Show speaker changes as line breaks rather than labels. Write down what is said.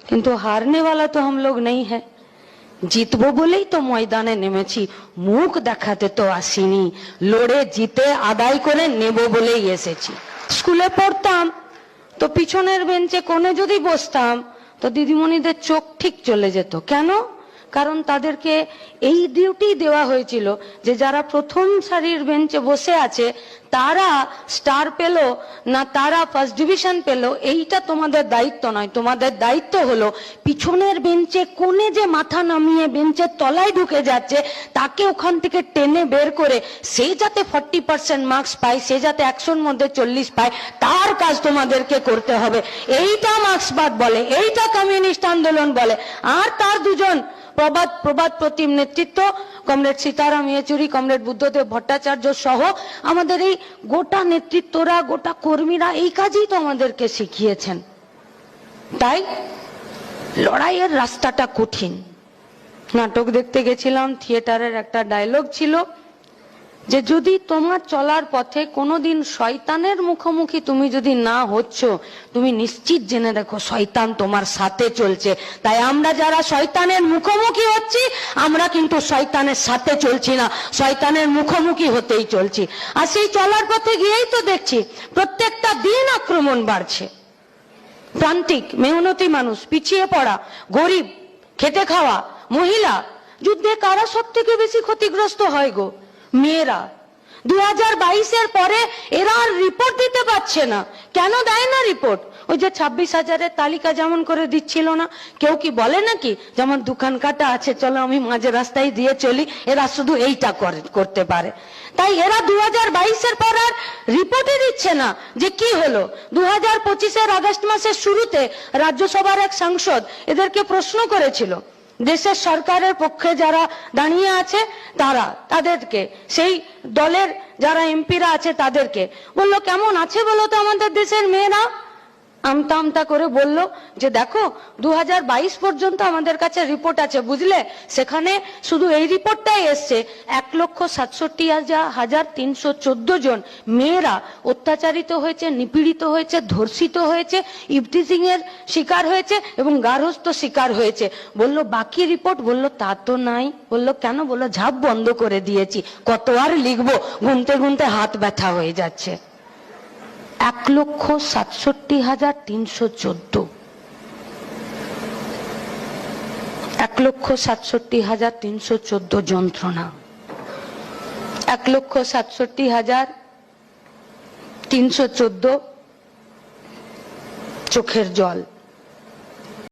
কিন্তু হারনে वाला तो हम लोग नहीं है। জিতবো বলেই তো ময়দানে নেমেছি, মুখ দেখাতে তো আসিনি, লড়ে জিতে আদায় করে নেব বলেই এসেছি। স্কুলে পড়তাম তো পিছনের বেঞ্চে কোণে যদি বসতাম তো দিদিমণিদের চোখ ঠিক চলে যেত। কেন? কারণ তাদেরকে এই ডিউটি দেওয়া হয়েছিল যে যারা প্রথম সারির বেঞ্চে বসে আছে তারা স্টার পেল না তারা ফার্স্ট ডিভিশন পেল, এইটা তোমাদের দায়িত্ব নয়। তোমাদের দায়িত্ব হলো পিছনের বেঞ্চে কোণে যে মাথা নামিয়ে বেঞ্চের তলায় ঢুকে যাচ্ছে তাকে ওখান থেকে টেনে বের করে সে যাতে 40% মার্কস পায়, সে যাতে 100-র মধ্যে 40 পায়, তার কাজ তোমাদেরকে করতে হবে। এইটা মার্ক্সবাদ বলে, এইটা কমিউনিস্ট আন্দোলন বলে। আর তার দুজন প্রবাদ প্রতিম নেতৃত্ব কমরেড সীতারাম ইয়েচুরি, কমরেড বুদ্ধদেব ভট্টাচার্য সহ আমাদের এই গোটা নেতৃত্বরা, গোটা কর্মীরা এই কাজই তো আমাদেরকে শিখিয়েছেন। তাই লড়াইয়ের রাস্তাটা কঠিন। নাটক দেখতে গেছিলাম, থিয়েটারের একটা ডায়লগ ছিল যে যদি তোমার চলার পথে কোনোদিন শয়তানের মুখোমুখি তুমি যদি না হচ্ছ, তুমি নিশ্চিত জেনে দেখো শয়তান তোমার সাথে চলছে। তাই আমরা যারা শয়তানের মুখোমুখি হচ্ছি আমরা কিন্তু শয়তানের সাথে চলছি না, শয়তানের মুখোমুখি হতেই চলছি। আর সেই চলার পথে গিয়েই তো দেখছি প্রত্যেকটা দিন আক্রমণ বাড়ছে। প্রান্তিক মেহনতি মানুষ, পিছিয়ে পড়া, গরিব, খেটে খাওয়া, মহিলা, যুদ্ধে কারা সব থেকে বেশি ক্ষতিগ্রস্ত হয় গো? মেয়েরা। 2022-এর পরে এরা আর রিপোর্ট দিতে পারছে না। কেন দেয় না রিপোর্ট? ওই যে 26,000-এর তালিকা যেমন করে দিচ্ছিল না, কেউ কি বলে নাকি যেমন দোকান কাটা আছে চলো আমি মাঝে রাস্তায় দিয়ে চলি, এরা শুধু এইটা করতে পারে। তাই এরা 2022-এর পর আর রিপোর্টই দিচ্ছে না যে কি হলো। 2025-এর আগস্ট মাসের শুরুতে রাজ্যসভার এক সাংসদ এদেরকে প্রশ্ন করেছিল, দেশের সরকারের পক্ষে যারা দাঁড়িয়ে আছে তাদেরকে, সেই দলের যারা এমপিরা আছে তাদেরকে বললো কেমন আছে বলো তো আমাদের দেশের মেয়েরা? আমতা আমতা করে বলল যে দেখো 2022 পর্যন্ত আমাদের কাছে রিপোর্ট আছে বুঝলে, সেখানে শুধু এই রিপোর্টটাই এসছে 1,67,314 জন মেয়েরা অত্যাচারিত হয়েছে, নিপীড়িত হয়েছে, ধর্ষিত হয়েছে, ইভটিজিং এর শিকার হয়েছে এবং গার্হস্থ্য শিকার হয়েছে। বলল বাকি রিপোর্ট? বলল তা তো নাই। বলল কেন? বলল ঝাপ বন্ধ করে দিয়েছি, কত আর লিখবো, গুনতে গুনতে হাত ব্যথা হয়ে যাচ্ছে। 1,67,314, 1,67,314 যন্ত্রণা, 1,67,314 চোখের জল।